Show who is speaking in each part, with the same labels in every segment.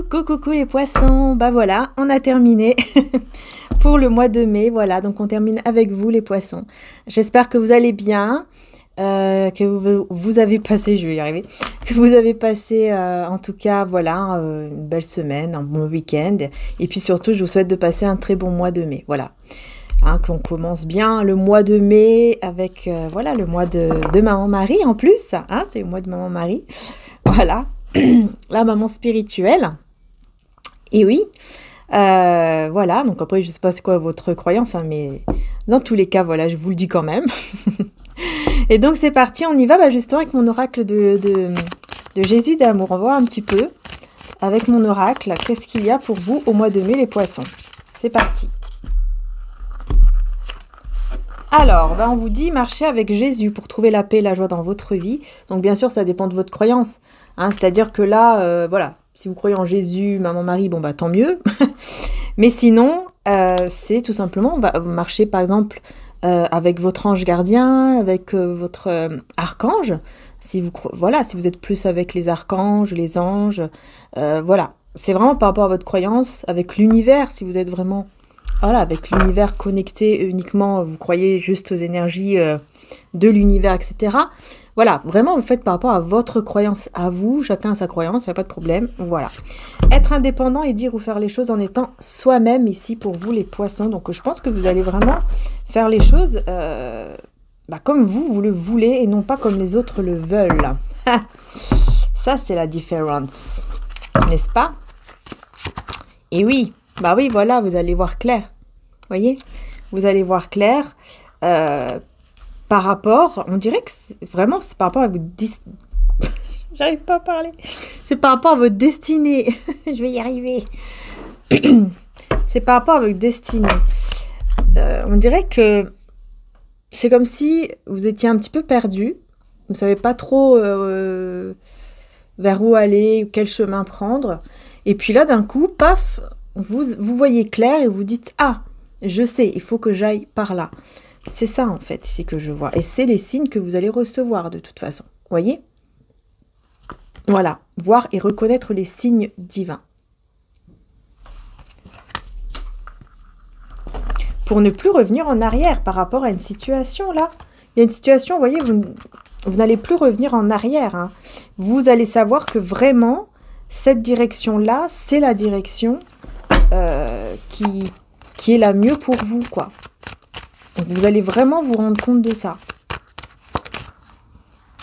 Speaker 1: Coucou les poissons, bah voilà, on a terminé pour le mois de mai, voilà, donc on termine avec vous les poissons. J'espère que vous allez bien, que vous avez passé, je vais y arriver, que vous avez passé en tout cas, voilà, une belle semaine, un bon week-end, et puis surtout je vous souhaite de passer un très bon mois de mai, voilà. Hein, qu'on commence bien le mois de mai avec, voilà, le mois de Maman Marie en plus, hein, c'est le mois de Maman Marie, voilà, la maman spirituelle. Et oui, voilà, donc après, je ne sais pas c'est quoi votre croyance, hein, mais dans tous les cas, voilà, je vous le dis quand même. Et donc, c'est parti, on y va justement avec mon oracle de Jésus d'amour. On va voir un petit peu, avec mon oracle, qu'est-ce qu'il y a pour vous au mois de mai, les poissons. C'est parti. Alors, on vous dit marcher avec Jésus pour trouver la paix et la joie dans votre vie. Donc, bien sûr, ça dépend de votre croyance. Hein, c'est-à-dire que là, voilà, si vous croyez en Jésus, Maman Marie, bon, tant mieux. Mais sinon, c'est tout simplement, on va marcher, par exemple, avec votre ange gardien, avec votre archange. Si vous, voilà, si vous êtes plus avec les archanges, les anges, voilà. C'est vraiment par rapport à votre croyance, avec l'univers, si vous êtes vraiment... Voilà, avec l'univers connecté uniquement, vous croyez juste aux énergies de l'univers, etc. Voilà, vraiment, vous faites par rapport à votre croyance à vous. Chacun a sa croyance, il n'y a pas de problème. Voilà. Être indépendant et dire ou faire les choses en étant soi-même ici pour vous, les poissons. Donc, je pense que vous allez vraiment faire les choses comme vous le voulez et non pas comme les autres le veulent. Ça, c'est la différence. N'est-ce pas? Et oui. Bah oui, voilà, vous allez voir clair. Voyez? Vous allez voir clair par rapport, on dirait que vraiment, c'est par rapport à votre... J'arrive pas à parler. C'est par rapport à votre destinée. Je vais y arriver. C'est par rapport à votre destinée. On dirait que c'est comme si vous étiez un petit peu perdu. Vous ne savez pas trop vers où aller, quel chemin prendre. Et puis là, d'un coup, paf... Vous voyez clair et vous dites « Ah, je sais, il faut que j'aille par là. » C'est ça, en fait, ici que je vois. Et c'est les signes que vous allez recevoir, de toute façon. Voyez? Voilà. Voir et reconnaître les signes divins. Pour ne plus revenir en arrière par rapport à une situation, là. Il y a une situation, vous voyez, vous n'allez plus revenir en arrière. Hein. Vous allez savoir que vraiment, cette direction-là, c'est la direction... qui est la mieux pour vous, quoi. Donc, vous allez vraiment vous rendre compte de ça.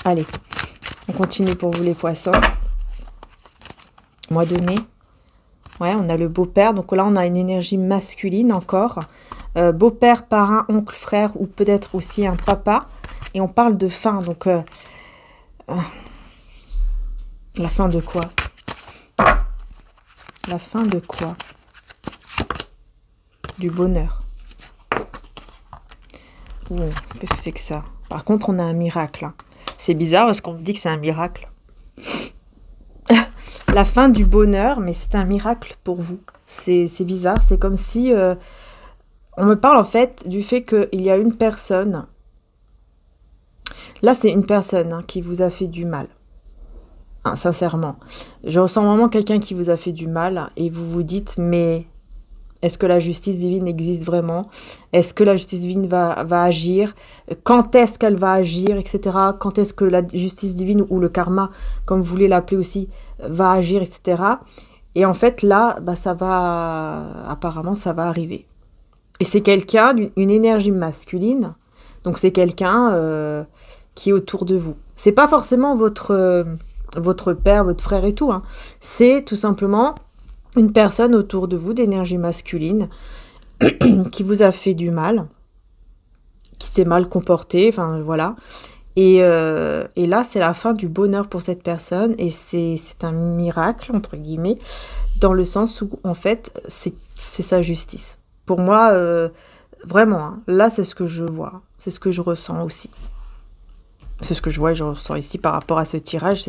Speaker 1: Allez, on continue pour vous les poissons. Mois de mai. Ouais, on a le beau-père. Donc là, on a une énergie masculine encore. Beau-père, parrain, oncle, frère ou peut-être aussi un papa. Et on parle de fin. Donc, la fin de quoi? La fin de quoi? Du bonheur. Oh, qu'est-ce que c'est que ça? Par contre, on a un miracle. Hein. C'est bizarre parce qu'on me dit que c'est un miracle. La fin du bonheur, mais c'est un miracle pour vous. C'est bizarre. C'est comme si... on me parle en fait du fait qu'il y a une personne... Là, c'est une personne hein, qui vous a fait du mal. Hein, sincèrement. Je ressens vraiment quelqu'un qui vous a fait du mal et vous vous dites, mais... Est-ce que la justice divine existe vraiment? Est-ce que la justice divine va agir? Quand est-ce qu'elle va agir, etc. Quand est-ce que la justice divine ou le karma, comme vous voulez l'appeler aussi, va agir, etc. Et en fait, là, ça va... Apparemment, ça va arriver. Et c'est quelqu'un d'une énergie masculine. Donc, c'est quelqu'un qui est autour de vous. C'est pas forcément votre père, votre frère et tout. Hein. C'est tout simplement... une personne autour de vous d'énergie masculine qui vous a fait du mal, qui s'est mal comporté, enfin voilà. Et là, c'est la fin du bonheur pour cette personne et c'est un miracle, entre guillemets, dans le sens où, en fait, c'est sa justice. Pour moi, vraiment, hein, là, c'est ce que je vois, c'est ce que je ressens aussi. C'est ce que je vois et je ressens ici par rapport à ce tirage,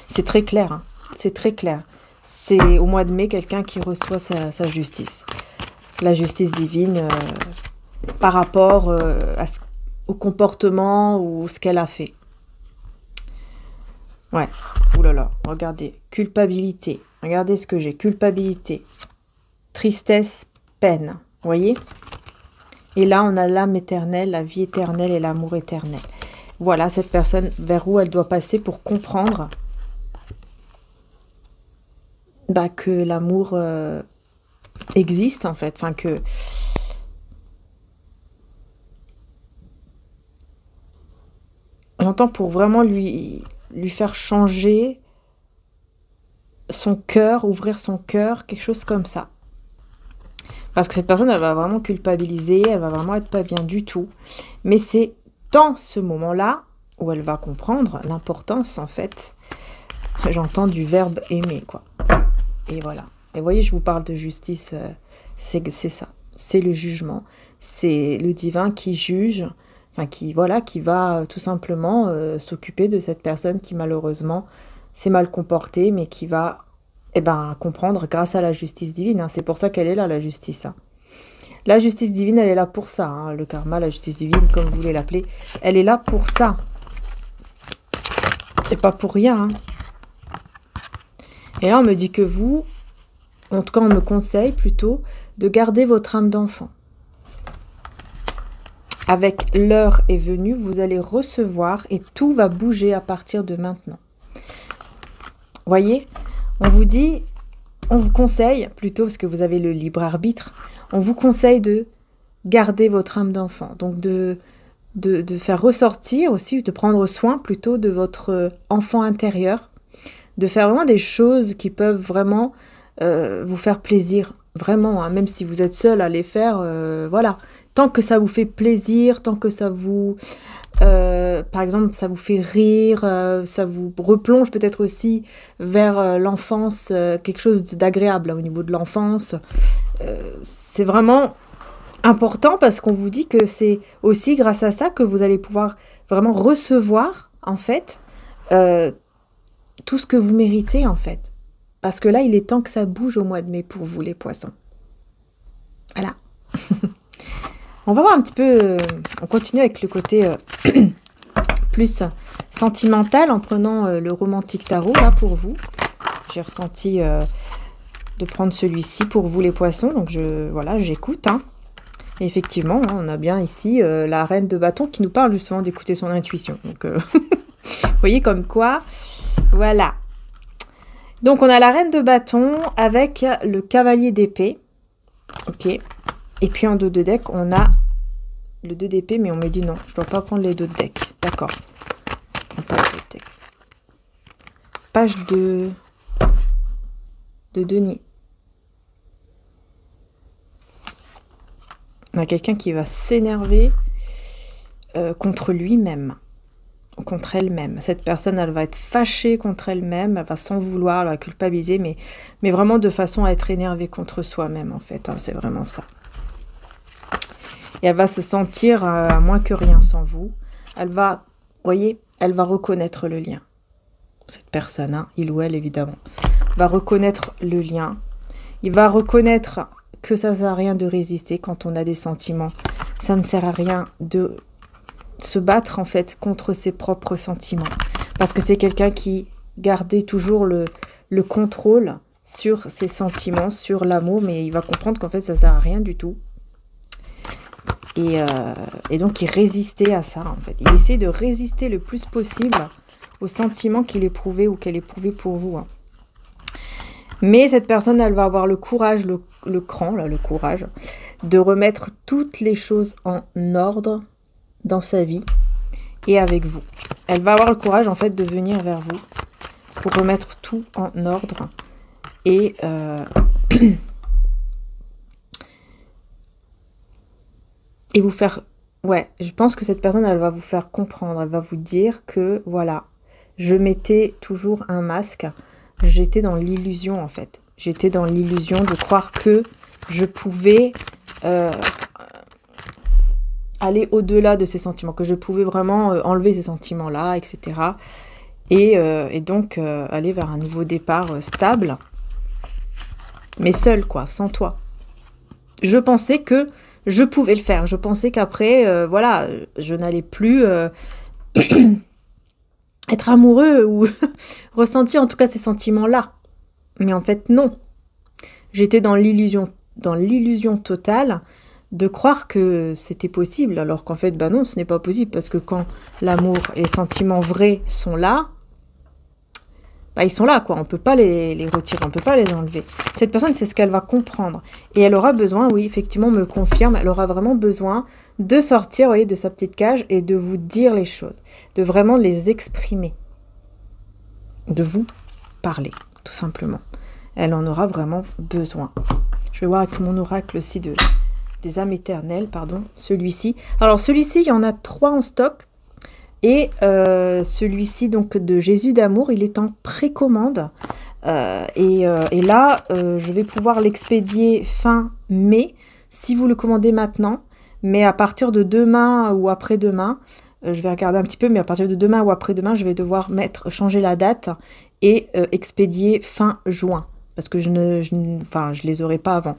Speaker 1: c'est très clair, hein, c'est très clair. C'est au mois de mai quelqu'un qui reçoit sa justice. La justice divine par rapport au comportement ou ce qu'elle a fait. Ouais, oulala, regardez. Culpabilité. Regardez ce que j'ai. Culpabilité, tristesse, peine. Vous voyez? Et là, on a l'âme éternelle, la vie éternelle et l'amour éternel. Voilà, cette personne, vers où elle doit passer pour comprendre que l'amour existe, en fait. Enfin, que... J'entends pour vraiment lui faire changer son cœur, ouvrir son cœur, quelque chose comme ça. Parce que cette personne, elle va vraiment culpabiliser, elle va vraiment être pas bien du tout. Mais c'est dans ce moment-là où elle va comprendre l'importance, en fait, j'entends du verbe aimer, quoi. Et voilà. Et vous voyez, je vous parle de justice, c'est ça. C'est le jugement. C'est le divin qui juge, enfin, qui va tout simplement s'occuper de cette personne qui, malheureusement, s'est mal comportée, mais qui va comprendre grâce à la justice divine. Hein. C'est pour ça qu'elle est là, la justice. Hein. La justice divine, elle est là pour ça. Hein. Le karma, la justice divine, comme vous voulez l'appeler, elle est là pour ça. C'est pas pour rien. Hein. Et là, on me dit que vous, en tout cas, on me conseille plutôt de garder votre âme d'enfant. Avec l'heure est venue, vous allez recevoir et tout va bouger à partir de maintenant. Voyez ? On vous dit, on vous conseille, plutôt parce que vous avez le libre arbitre, on vous conseille de garder votre âme d'enfant. Donc de faire ressortir aussi, de prendre soin plutôt de votre enfant intérieur, de faire vraiment des choses qui peuvent vraiment vous faire plaisir, vraiment, hein, même si vous êtes seul à les faire, voilà. Tant que ça vous fait plaisir, tant que ça vous... par exemple, ça vous fait rire, ça vous replonge peut-être aussi vers l'enfance, quelque chose d'agréable au niveau de l'enfance. C'est vraiment important parce qu'on vous dit que c'est aussi grâce à ça que vous allez pouvoir vraiment recevoir, en fait, tout ce que vous méritez, en fait. Parce que là, il est temps que ça bouge au mois de mai pour vous, les poissons. Voilà. On va voir un petit peu, on continue avec le côté plus sentimental en prenant le romantique tarot là pour vous. J'ai ressenti de prendre celui-ci pour vous les poissons, donc j'écoute. Hein. Et effectivement, hein, on a bien ici la reine de bâton qui nous parle justement d'écouter son intuition. Donc, vous voyez comme quoi, voilà. Donc on a la reine de bâton avec le cavalier d'épée. Ok. Et puis en dos de deck, on a le 2 d'épée, mais on me dit non, je ne dois pas prendre les 2 de deck. D'accord. Page de denier. On a quelqu'un qui va s'énerver contre lui-même, contre elle-même. Cette personne, elle va être fâchée contre elle-même, elle va s'en vouloir, elle va culpabiliser, mais vraiment de façon à être énervée contre soi-même, en fait. Hein, c'est vraiment ça. Et elle va se sentir à moins que rien sans vous. Elle va, voyez, elle va reconnaître le lien. Cette personne, hein, il ou elle évidemment, va reconnaître le lien. Il va reconnaître que ça ne sert à rien de résister quand on a des sentiments. Ça ne sert à rien de se battre en fait contre ses propres sentiments. Parce que c'est quelqu'un qui gardait toujours le contrôle sur ses sentiments, sur l'amour, mais il va comprendre qu'en fait ça ne sert à rien du tout. Et donc il résistait à ça en fait. Il essaie de résister le plus possible aux sentiments qu'il éprouvait ou qu'elle éprouvait pour vous. Hein. Mais cette personne, elle va avoir le courage, le cran, là, le courage, de remettre toutes les choses en ordre dans sa vie et avec vous. Elle va avoir le courage en fait de venir vers vous pour remettre tout en ordre et et vous faire... Ouais, je pense que cette personne, elle va vous faire comprendre, elle va vous dire que, voilà, je mettais toujours un masque, j'étais dans l'illusion, en fait. J'étais dans l'illusion de croire que je pouvais aller au-delà de ces sentiments, que je pouvais vraiment enlever ces sentiments-là, etc. Et donc, aller vers un nouveau départ stable, mais seul, quoi, sans toi. Je pensais que je pouvais le faire. Je pensais qu'après, voilà, je n'allais plus être amoureux ou ressentir en tout cas ces sentiments-là. Mais en fait, non. J'étais dans l'illusion totale de croire que c'était possible, alors qu'en fait, bah non, ce n'est pas possible, parce que quand l'amour et les sentiments vrais sont là, bah ils sont là, quoi. On peut pas les retirer, on peut pas les enlever. Cette personne, c'est ce qu'elle va comprendre. Et elle aura besoin, oui, effectivement, on me confirme, elle aura vraiment besoin de sortir, vous voyez, de sa petite cage et de vous dire les choses, de vraiment les exprimer, de vous parler, tout simplement. Elle en aura vraiment besoin. Je vais voir avec mon oracle aussi des âmes éternelles, pardon, celui-ci. Alors celui-ci, il y en a 3 en stock. Et celui-ci, donc, de Jésus d'amour, il est en précommande. Et là, je vais pouvoir l'expédier fin mai, si vous le commandez maintenant. Mais à partir de demain ou après-demain, je vais regarder un petit peu, mais à partir de demain ou après-demain, je vais devoir changer la date et expédier fin juin. Parce que je les aurai pas avant.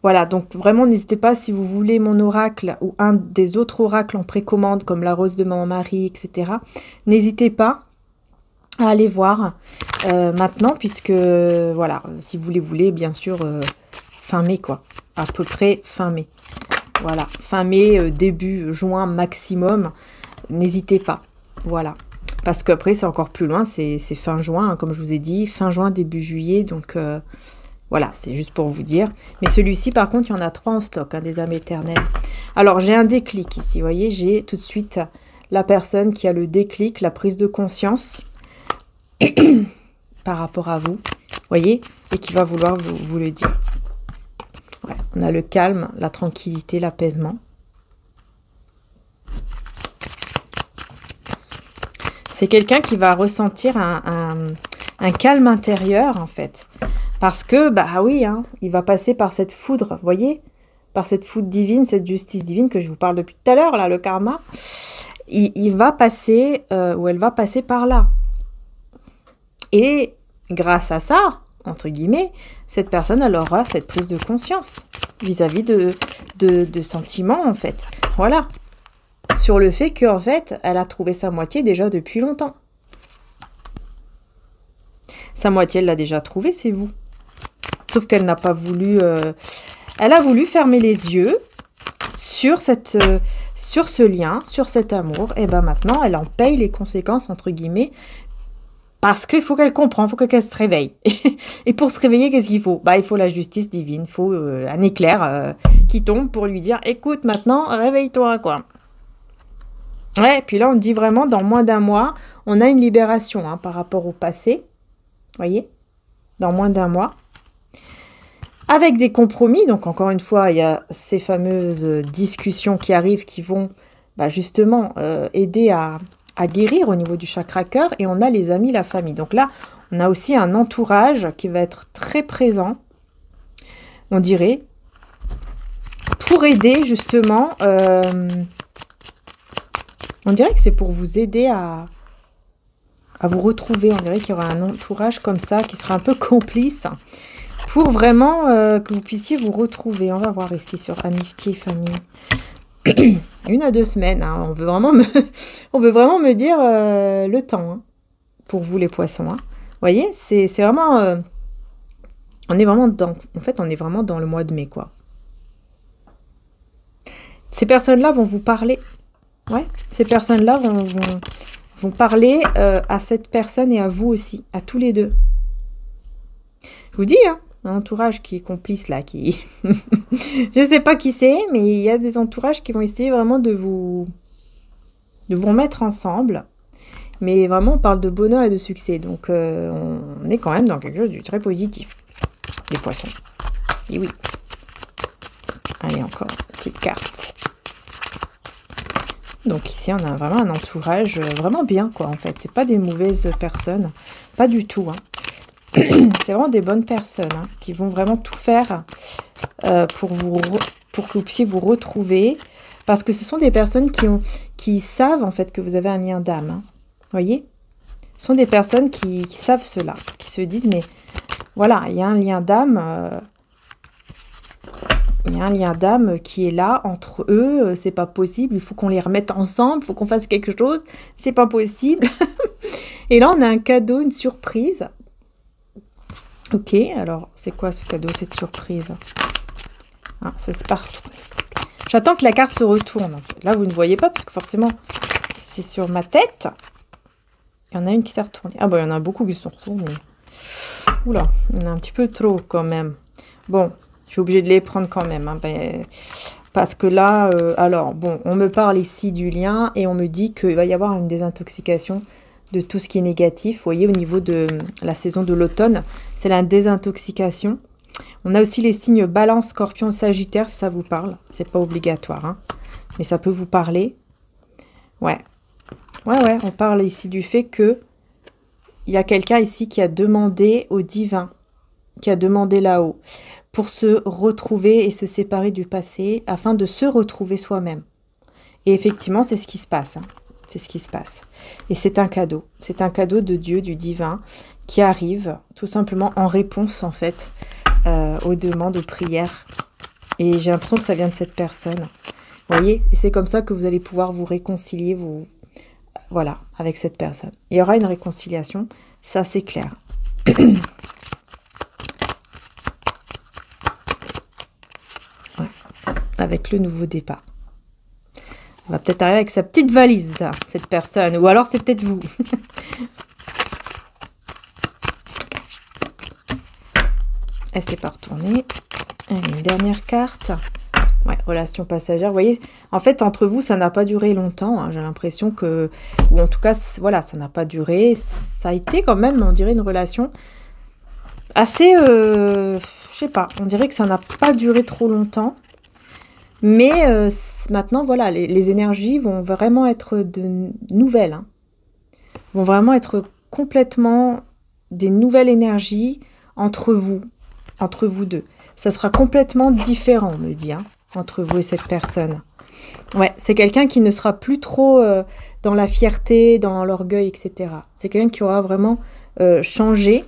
Speaker 1: Voilà, donc vraiment, n'hésitez pas, si vous voulez mon oracle ou un des autres oracles en précommande, comme la rose de Maman Marie, etc., n'hésitez pas à aller voir maintenant, puisque, voilà, si vous les voulez, bien sûr, fin mai, quoi. À peu près fin mai. Voilà, fin mai, début juin maximum, n'hésitez pas. Voilà. Parce qu'après, c'est encore plus loin, c'est fin juin, hein, comme je vous ai dit, fin juin, début juillet, donc voilà, c'est juste pour vous dire. Mais celui-ci, par contre, il y en a 3 en stock, hein, des âmes éternelles. Alors, j'ai un déclic ici, vous voyez, j'ai tout de suite la personne qui a le déclic, la prise de conscience par rapport à vous, vous voyez, et qui va vouloir vous le dire. Ouais, on a le calme, la tranquillité, l'apaisement. C'est quelqu'un qui va ressentir un calme intérieur, en fait. Parce que, bah oui, hein, il va passer par cette foudre, vous voyez, par cette foudre divine, cette justice divine que je vous parle depuis tout à l'heure, là, le karma. Il va passer, ou elle va passer par là. Et grâce à ça, entre guillemets, cette personne, elle aura cette prise de conscience vis-à-vis de sentiments, en fait. Voilà. Sur le fait qu'en fait, elle a trouvé sa moitié déjà depuis longtemps. Sa moitié, elle l'a déjà trouvée, c'est vous. Sauf qu'elle n'a pas voulu... elle a voulu fermer les yeux sur ce lien, sur cet amour. Et bien maintenant, elle en paye les conséquences, entre guillemets, parce qu'il faut qu'elle comprenne, il faut qu'elle se réveille. Et pour se réveiller, qu'est-ce qu'il faut? Bah, il faut la justice divine, il faut un éclair qui tombe pour lui dire « Écoute, maintenant, réveille-toi, quoi ». Ouais, puis là, on dit vraiment, dans moins d'un mois, on a une libération hein, par rapport au passé. Vous voyez? Dans moins d'un mois. Avec des compromis, donc encore une fois, il y a ces fameuses discussions qui arrivent qui vont bah, justement aider à guérir au niveau du chakra cœur. Et on a les amis, la famille. Donc là, on a aussi un entourage qui va être très présent, on dirait, pour aider justement... on dirait que c'est pour vous aider à vous retrouver. On dirait qu'il y aura un entourage comme ça qui sera un peu complice pour vraiment que vous puissiez vous retrouver. On va voir ici sur amitié et famille. 1 à 2 semaines. Hein. On veut vraiment me dire le temps hein, pour vous les poissons. Hein. Vous voyez, c'est vraiment... on est vraiment dans... En fait, on est vraiment dans le mois de mai, quoi. Ces personnes-là vont vous parler... Ouais, ces personnes-là vont parler à cette personne et à vous aussi, à tous les deux. Je vous dis, hein, un entourage qui est complice là, qui... Je ne sais pas qui c'est, mais il y a des entourages qui vont essayer vraiment de vous mettre ensemble. Mais vraiment, on parle de bonheur et de succès. Donc, on est quand même dans quelque chose de très positif. Les poissons. Et oui. Allez, encore une petite carte. Donc ici, on a vraiment un entourage vraiment bien, quoi, en fait. C'est pas des mauvaises personnes. Pas du tout, hein. C'est vraiment des bonnes personnes hein, qui vont vraiment tout faire pour que vous puissiez vous retrouver. Parce que ce sont des personnes qui savent, en fait, que vous avez un lien d'âme. Hein. Vous voyez? Ce sont des personnes qui savent cela. Qui se disent, mais voilà, il y a un lien d'âme... il y a un lien d'âme qui est là entre eux, c'est pas possible, il faut qu'on les remette ensemble, il faut qu'on fasse quelque chose, c'est pas possible. Et là, on a un cadeau, une surprise. Ok, alors c'est quoi ce cadeau, cette surprise? Ah, c'est pas retourné. J'attends que la carte se retourne. En fait. Là, vous ne voyez pas parce que forcément, c'est sur ma tête. Il y en a une qui s'est retournée. Ah, bah, il y en a beaucoup qui se sont retournés. Oula, il y en a un petit peu trop quand même. Bon, je suis obligée de les prendre quand même. Hein, parce que là, alors, bon, on me parle ici du lien et on me dit qu'il va y avoir une désintoxication de tout ce qui est négatif. Vous voyez, au niveau de la saison de l'automne, c'est la désintoxication. On a aussi les signes Balance, Scorpion, Sagittaire, si ça vous parle. C'est pas obligatoire, hein, mais ça peut vous parler. Ouais. Ouais, on parle ici du fait que il y a quelqu'un ici qui a demandé au divin, qui a demandé là-haut, pour se retrouver et se séparer du passé, afin de se retrouver soi-même. Et effectivement, c'est ce qui se passe. Hein. C'est ce qui se passe. Et c'est un cadeau. C'est un cadeau de Dieu, du divin, qui arrive tout simplement en réponse, en fait, aux demandes, aux prières. Et j'ai l'impression que ça vient de cette personne. Vous voyez? Et c'est comme ça que vous allez pouvoir vous réconcilier, voilà, avec cette personne. Il y aura une réconciliation, ça c'est clair. Ouais. Avec le nouveau départ. On va peut-être arriver avec sa petite valise, ça, cette personne. Ou alors c'est peut-être vous. Elle s'est pas retournée. Allez, une dernière carte. Ouais, relation passagère. Vous voyez, en fait, entre vous, ça n'a pas duré longtemps. Hein. J'ai l'impression que... Ou en tout cas, voilà, ça n'a pas duré. Ça a été quand même, on dirait, une relation assez... je sais pas, on dirait que ça n'a pas duré trop longtemps. Mais maintenant, voilà, les énergies vont vraiment être de nouvelles. Hein. Vont vraiment être complètement des nouvelles énergies entre vous deux. Ça sera complètement différent, on me dit, hein, entre vous et cette personne. Ouais, c'est quelqu'un qui ne sera plus trop dans la fierté, dans l'orgueil, etc. C'est quelqu'un qui aura vraiment changé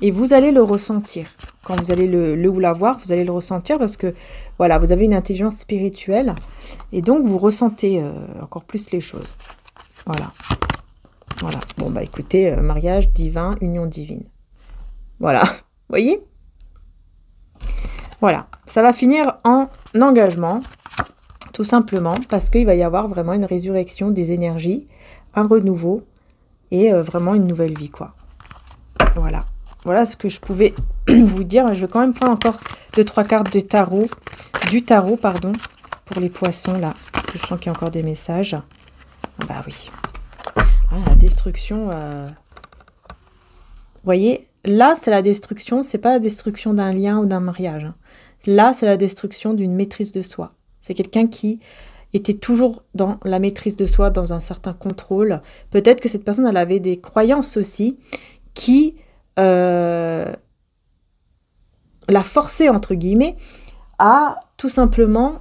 Speaker 1: et vous allez le ressentir. Quand vous allez le ou la voir, vous allez le ressentir parce que, voilà, vous avez une intelligence spirituelle et donc vous ressentez encore plus les choses. Voilà. Voilà. Bon, bah écoutez, mariage divin, union divine. Voilà. Vous voyez ? Voilà, ça va finir en engagement, tout simplement, parce qu'il va y avoir vraiment une résurrection des énergies, un renouveau et vraiment une nouvelle vie, quoi. Voilà, voilà ce que je pouvais vous dire. Je vais quand même prendre encore 2-3 cartes de tarot, pardon, pour les poissons, là. Je sens qu'il y a encore des messages. Ah bah oui. Ah, la destruction... Vous voyez, là, c'est la destruction, c'est pas la destruction d'un lien ou d'un mariage, hein. Là, c'est la destruction d'une maîtrise de soi. C'est quelqu'un qui était toujours dans la maîtrise de soi, dans un certain contrôle. Peut-être que cette personne, elle avait des croyances aussi qui la forçaient, entre guillemets, à tout simplement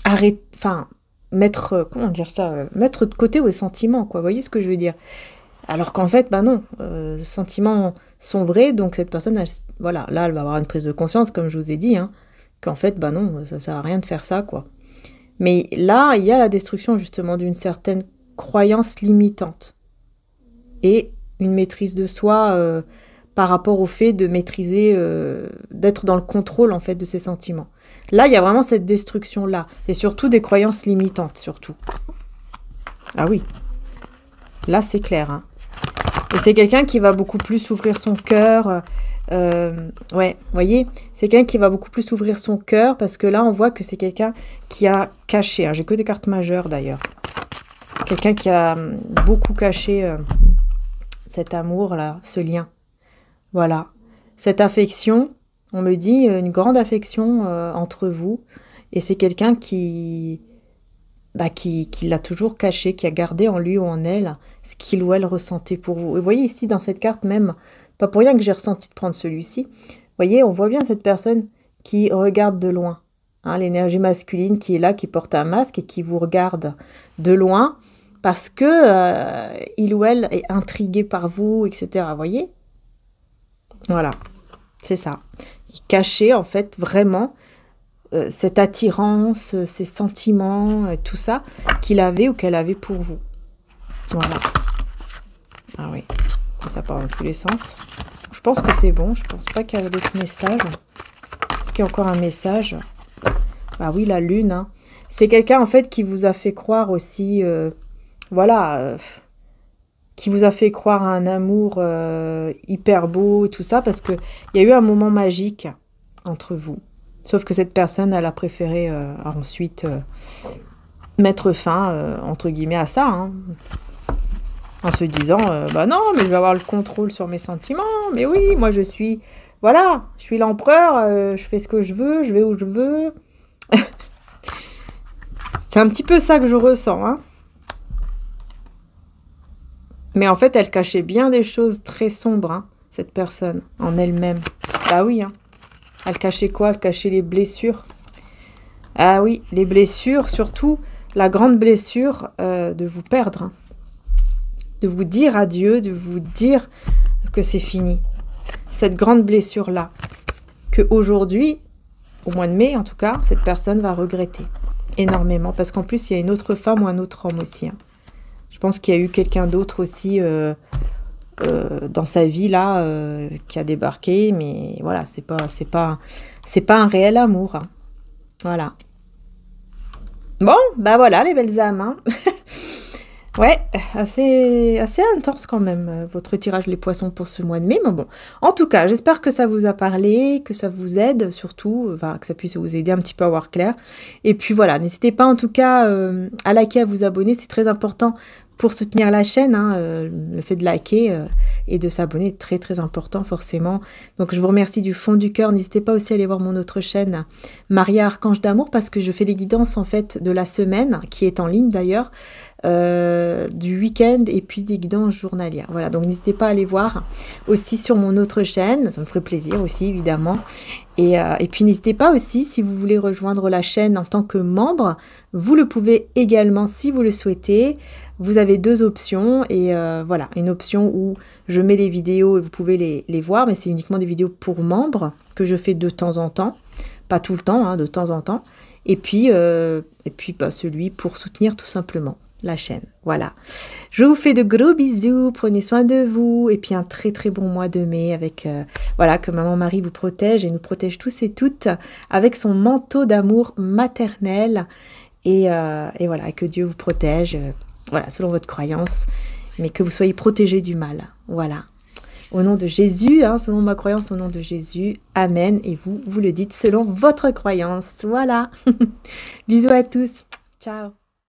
Speaker 1: arrêter, enfin, mettre, comment dire ça, mettre de côté vos sentiments, quoi. Vous voyez ce que je veux dire? Alors qu'en fait, bah non, les sentiments sont vrais, donc cette personne, elle, voilà, là, elle va avoir une prise de conscience, comme je vous ai dit, hein, qu'en fait, bah non, ça sert à rien de faire ça, quoi. Mais là, il y a la destruction, justement, d'une certaine croyance limitante et une maîtrise de soi par rapport au fait de maîtriser, d'être dans le contrôle, en fait, de ses sentiments. Là, il y a vraiment cette destruction-là, et surtout des croyances limitantes, surtout. Ah oui, là, c'est clair, hein. Et c'est quelqu'un qui va beaucoup plus ouvrir son cœur. Ouais, vous voyez, c'est quelqu'un qui va beaucoup plus ouvrir son cœur parce que là, on voit que c'est quelqu'un qui a caché. Hein, j'ai que des cartes majeures d'ailleurs. Quelqu'un qui a beaucoup caché cet amour-là, ce lien. Voilà. Cette affection, on me dit une grande affection entre vous. Et c'est quelqu'un qui l'a toujours caché, qui a gardé en lui ou en elle ce qu'il ou elle ressentait pour vous. Et vous voyez ici, dans cette carte même, pas pour rien que j'ai ressenti de prendre celui-ci, vous voyez, on voit bien cette personne qui regarde de loin. Hein, l'énergie masculine qui est là, qui porte un masque et qui vous regarde de loin parce que il ou elle est intrigué par vous, etc. Vous voyez? Voilà, c'est ça. Caché, en fait, vraiment... cette attirance, ces sentiments, tout ça qu'il avait ou qu'elle avait pour vous. Voilà. Ah oui, ça part dans tous les sens. Je pense que c'est bon. Je pense pas qu'il y a d'autres messages. Est-ce qu'il y a encore un message? Ah oui, la lune. Hein. C'est quelqu'un, en fait, qui vous a fait croire aussi... voilà... qui vous a fait croire à un amour hyper beau et tout ça, parce qu'il y a eu un moment magique entre vous. Sauf que cette personne, elle a préféré ensuite mettre fin, entre guillemets, à ça, hein, en se disant, bah non, mais je vais avoir le contrôle sur mes sentiments, mais oui, moi je suis, voilà, je suis l'empereur, je fais ce que je veux, je vais où je veux. C'est un petit peu ça que je ressens, hein. Mais en fait, elle cachait bien des choses très sombres, hein, cette personne, en elle-même. Bah oui, hein. Elle cachait quoi? Elle cachait les blessures. Ah oui, les blessures, surtout la grande blessure de vous perdre. Hein. De vous dire adieu, de vous dire que c'est fini. Cette grande blessure-là, que aujourd'hui, au mois de mai en tout cas, cette personne va regretter énormément. Parce qu'en plus, il y a une autre femme ou un autre homme aussi, hein. Je pense qu'il y a eu quelqu'un d'autre aussi dans sa vie là qui a débarqué, mais voilà, c'est pas un réel amour. Hein. Voilà. Bon, bah voilà les belles âmes. Hein. Ouais, assez intense quand même, votre tirage les poissons pour ce mois de mai. Mais bon, en tout cas, j'espère que ça vous a parlé, que ça vous aide surtout, enfin, que ça puisse vous aider un petit peu à voir clair. Et puis voilà, n'hésitez pas en tout cas à liker, à vous abonner, c'est très important pour soutenir la chaîne. Hein, le fait de liker et de s'abonner est très très important forcément. Donc je vous remercie du fond du cœur. N'hésitez pas aussi à aller voir mon autre chaîne, Maria Archange d'Amour, parce que je fais les guidances en fait de la semaine, qui est en ligne d'ailleurs. Du week-end et puis des guidances journalières. Voilà, donc n'hésitez pas à aller voir aussi sur mon autre chaîne, ça me ferait plaisir aussi évidemment. Et puis n'hésitez pas aussi, si vous voulez rejoindre la chaîne en tant que membre, vous le pouvez également si vous le souhaitez. Vous avez deux options et voilà, une option où je mets les vidéos et vous pouvez les voir, mais c'est uniquement des vidéos pour membres que je fais de temps en temps, pas tout le temps, hein, de temps en temps. Et puis bah, celui pour soutenir tout simplement la chaîne. Voilà. Je vous fais de gros bisous. Prenez soin de vous. Et puis un très très bon mois de mai avec, voilà, que Maman Marie vous protège et nous protège tous et toutes avec son manteau d'amour maternel. Et voilà, que Dieu vous protège, voilà, selon votre croyance, mais que vous soyez protégés du mal. Voilà. Au nom de Jésus, hein, selon ma croyance, au nom de Jésus, Amen. Et vous le dites selon votre croyance. Voilà. Bisous à tous. Ciao.